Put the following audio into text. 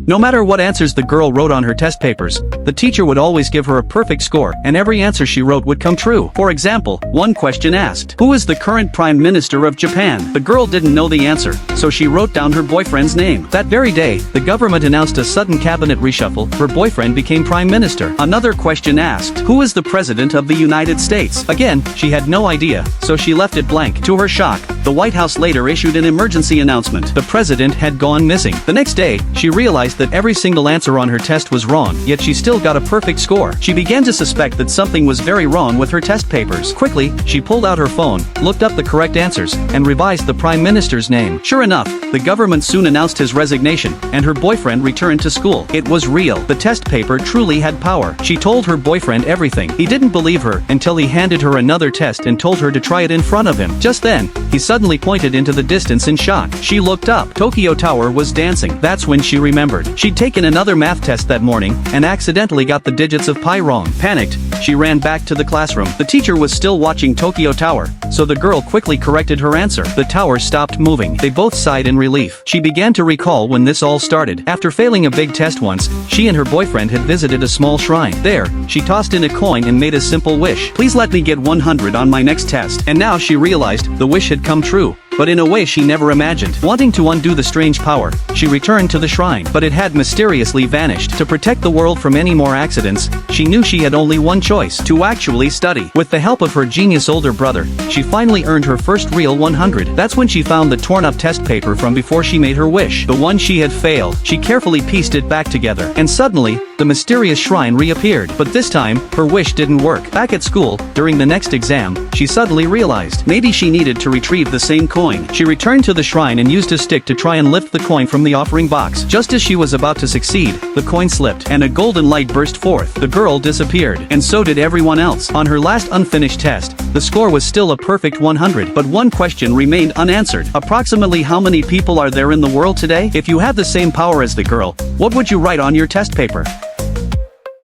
No matter what answers the girl wrote on her test papers, the teacher would always give her a perfect score, and every answer she wrote would come true. For example, one question asked, "Who is the current Prime Minister of Japan?" The girl didn't know the answer, so she wrote down her boyfriend's name. That very day, the government announced a sudden cabinet reshuffle. Her boyfriend became Prime Minister. Another question asked, "Who is the President of the United States?" Again, she had no idea, so she left it blank. To her shock, the White House later issued an emergency announcement. The president had gone missing. The next day, she realized that every single answer on her test was wrong, yet she still got a perfect score. She began to suspect that something was very wrong with her test papers. Quickly, she pulled out her phone, looked up the correct answers, and revised the Prime Minister's name. Sure enough, the government soon announced his resignation, and her boyfriend returned to school. It was real. The test paper truly had power. She told her boyfriend everything. He didn't believe her until he handed her another test and told her to try it in front of him. Just then, he suddenly pointed into the distance in shock. She looked up. Tokyo Tower was dancing. That's when she remembered. She'd taken another math test that morning and accidentally got the digits of pi wrong. Panicked, she ran back to the classroom. The teacher was still watching Tokyo Tower, so the girl quickly corrected her answer. The tower stopped moving. They both sighed in relief. She began to recall when this all started. After failing a big test once, she and her boyfriend had visited a small shrine. There, she tossed in a coin and made a simple wish. "Please let me get 100 on my next test." And now she realized the wish had come true, but in a way she never imagined. Wanting to undo the strange power, she returned to the shrine, but it had mysteriously vanished. To protect the world from any more accidents, she knew she had only one choice: to actually study. With the help of her genius older brother, she finally earned her first real 100. That's when she found the torn-up test paper from before she made her wish, the one she had failed. She carefully pieced it back together, and suddenly, the mysterious shrine reappeared. But this time, her wish didn't work. Back at school, during the next exam, she suddenly realized maybe she needed to retrieve the same coin. She returned to the shrine and used a stick to try and lift the coin from the offering box. Just as she was about to succeed, the coin slipped, and a golden light burst forth. The girl disappeared, and so did everyone else. On her last unfinished test, the score was still a perfect 100, but one question remained unanswered. Approximately how many people are there in the world today? If you had the same power as the girl, what would you write on your test paper?